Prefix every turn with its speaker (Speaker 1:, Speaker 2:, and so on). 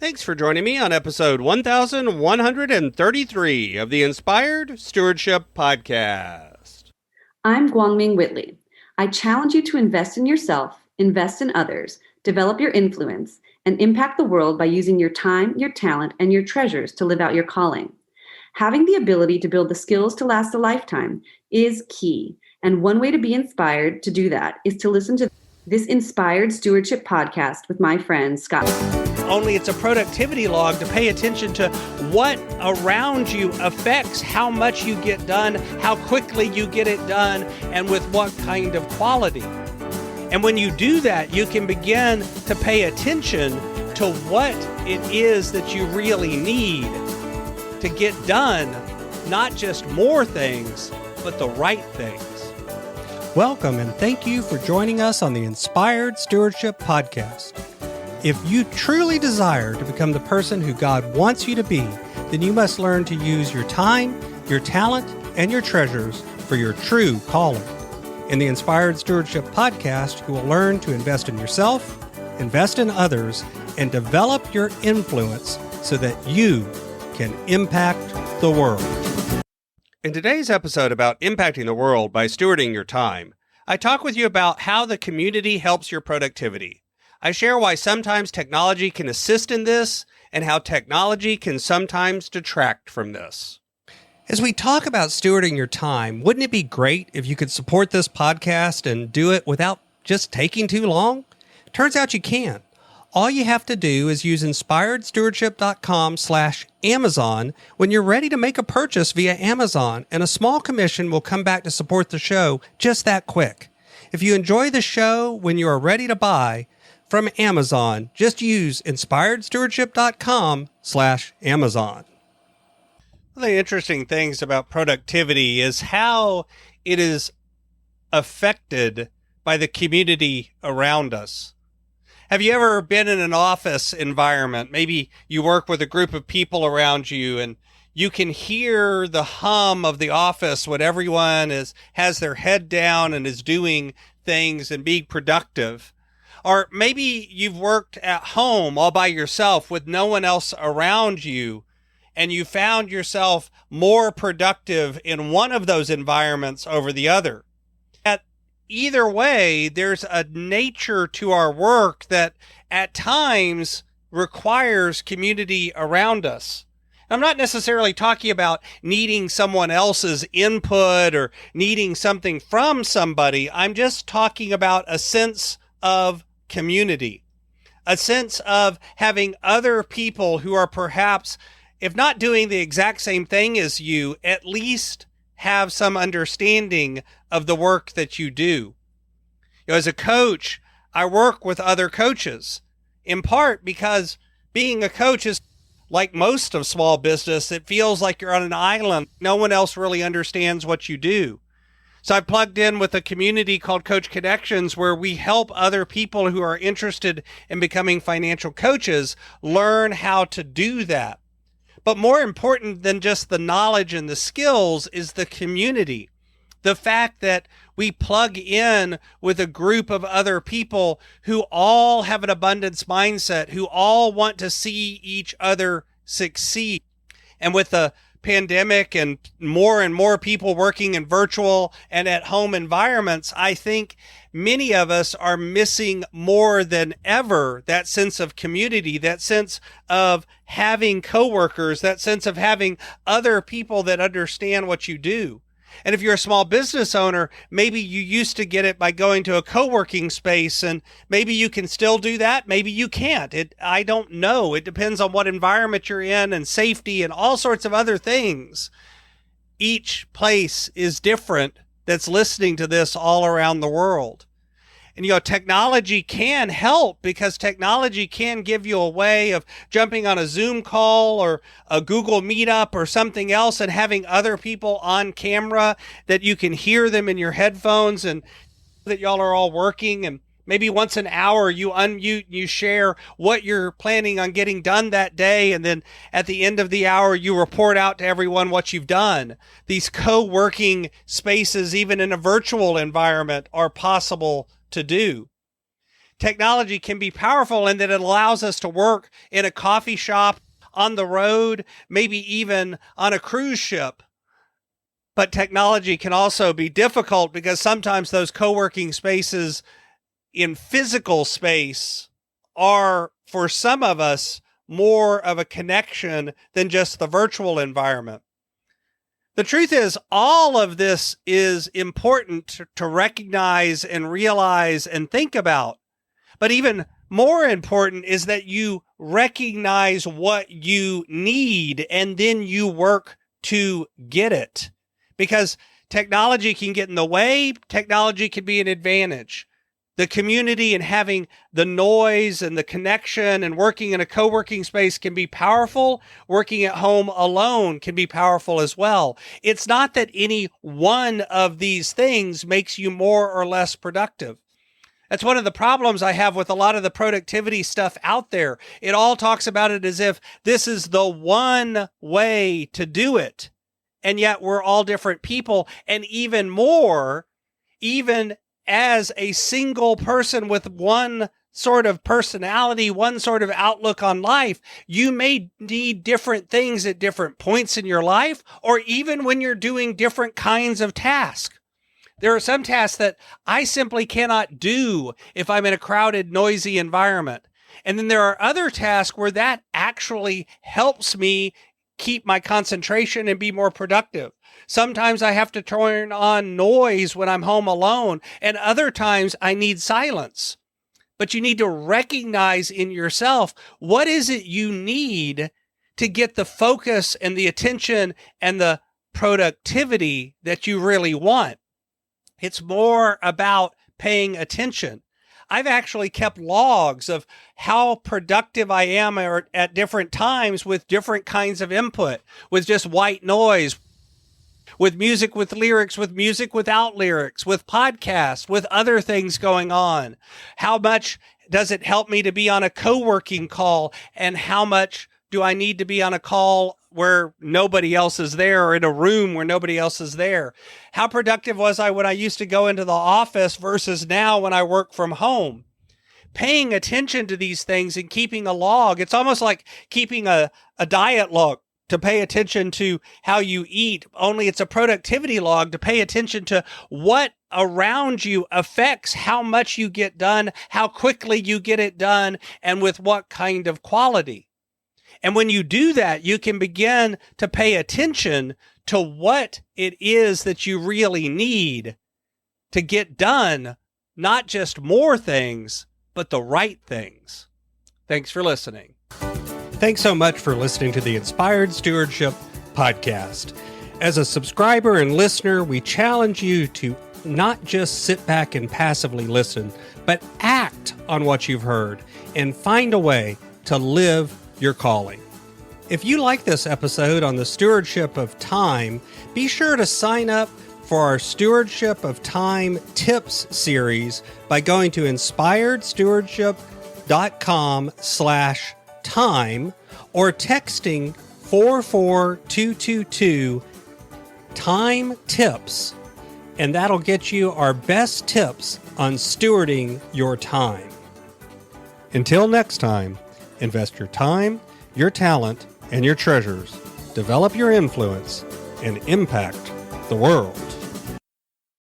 Speaker 1: Thanks for joining me on episode 1133 of the Inspired Stewardship Podcast.
Speaker 2: I'm Guangming Whitley. I challenge you to invest in yourself, invest in others, develop your influence, and impact the world by using your time, your talent, and your treasures to live out your calling. Having the ability to build the skills to last a lifetime is key. And one way to be inspired to do that is to listen to this Inspired Stewardship Podcast with my friend, Scott.
Speaker 1: Only it's a productivity log to pay attention to what around you affects how much you get done, how quickly you get it done, and with what kind of quality. And when you do that, you can begin to pay attention to what it is that you really need to get done, not just more things, but the right things.
Speaker 3: Welcome and thank you for joining us on the Inspired Stewardship Podcast. If you truly desire to become the person who God wants you to be, then you must learn to use your time, your talent, and your treasures for your true calling. In the Inspired Stewardship Podcast, you will learn to invest in yourself, invest in others, and develop your influence so that you can impact the world.
Speaker 1: In today's episode about impacting the world by stewarding your time, I talk with you about how the community helps your productivity. I share why sometimes technology can assist in this and how technology can sometimes detract from this. As we talk about stewarding your time, wouldn't it be great if you could support this podcast and do it without just taking too long? Turns out you can. All you have to do is use inspiredstewardship.com/Amazon when you're ready to make a purchase via Amazon, and a small commission will come back to support the show just that quick. If you enjoy the show when you are ready to buy from Amazon, just use inspiredstewardship.com/Amazon. One of the interesting things about productivity is how it is affected by the community around us. Have you ever been in an office environment? Maybe you work with a group of people around you and you can hear the hum of the office when everyone has their head down and is doing things and being productive. Or maybe you've worked at home all by yourself with no one else around you, and you found yourself more productive in one of those environments over the other. Either way, there's a nature to our work that at times requires community around us. I'm not necessarily talking about needing someone else's input or needing something from somebody. I'm just talking about a sense of community, a sense of having other people who are perhaps, if not doing the exact same thing as you, at least have some understanding of the work that you do. As a coach, I work with other coaches, in part because being a coach is like most of small business. It feels like you're on an island. No one else really understands what you do. So I plugged in with a community called Coach Connections, where we help other people who are interested in becoming financial coaches learn how to do that. But more important than just the knowledge and the skills is the community. The fact that we plug in with a group of other people who all have an abundance mindset, who all want to see each other succeed. And with the pandemic and more people working in virtual and at home environments, I think many of us are missing more than ever that sense of community, that sense of having coworkers, that sense of having other people that understand what you do. And if you're a small business owner, maybe you used to get it by going to a co-working space, and maybe you can still do that. Maybe you can't. I don't know. It depends on what environment you're in and safety and all sorts of other things. Each place is different that's listening to this all around the world. And, technology can help, because technology can give you a way of jumping on a Zoom call or a Google Meetup or something else and having other people on camera that you can hear them in your headphones and that y'all are all working. And maybe once an hour you unmute, you share what you're planning on getting done that day. And then at the end of the hour, you report out to everyone what you've done. These co-working spaces, even in a virtual environment, are possible to do. technology can be powerful in that it allows us to work in a coffee shop, on the road, maybe even on a cruise ship. But technology can also be difficult because sometimes those co-working spaces in physical space are, for some of us, more of a connection than just the virtual environment. The truth is, all of this is important to recognize and realize and think about. But even more important is that you recognize what you need and then you work to get it. Because technology can get in the way, technology can be an advantage. The community and having the noise and the connection and working in a co-working space can be powerful. Working at home alone can be powerful as well. It's not that any one of these things makes you more or less productive. That's one of the problems I have with a lot of the productivity stuff out there. It all talks about it as if this is the one way to do it. And yet we're all different people. And even more, even as a single person with one sort of personality, one sort of outlook on life, you may need different things at different points in your life, or even when you're doing different kinds of tasks. There are some tasks that I simply cannot do if I'm in a crowded, noisy environment. And then there are other tasks where that actually helps me keep my concentration and be more productive. Sometimes I have to turn on noise when I'm home alone, and other times I need silence. But you need to recognize in yourself, what is it you need to get the focus and the attention and the productivity that you really want? It's more about paying attention. I've actually kept logs of how productive I am at different times with different kinds of input, with just white noise, with music with lyrics, with music without lyrics, with podcasts, with other things going on. How much does it help me to be on a co-working call, and how much do I need to be on a call where nobody else is there, or in a room where nobody else is there? How productive was I when I used to go into the office versus now when I work from home? Paying attention to these things and keeping a log. It's almost like keeping a diet log to pay attention to how you eat, only it's a productivity log to pay attention to what around you affects how much you get done, how quickly you get it done, and with what kind of quality. And when you do that, you can begin to pay attention to what it is that you really need to get done, not just more things, but the right things. Thanks for listening.
Speaker 3: Thanks so much for listening to the Inspired Stewardship Podcast. As a subscriber and listener, we challenge you to not just sit back and passively listen, but act on what you've heard and find a way to live your calling. If you like this episode on the stewardship of time, be sure to sign up for our Stewardship of Time Tips series by going to inspiredstewardship.com/time or texting 44222 time tips, and that'll get you our best tips on stewarding your time. Until next time, invest your time, your talent, and your treasures. Develop your influence and impact the world.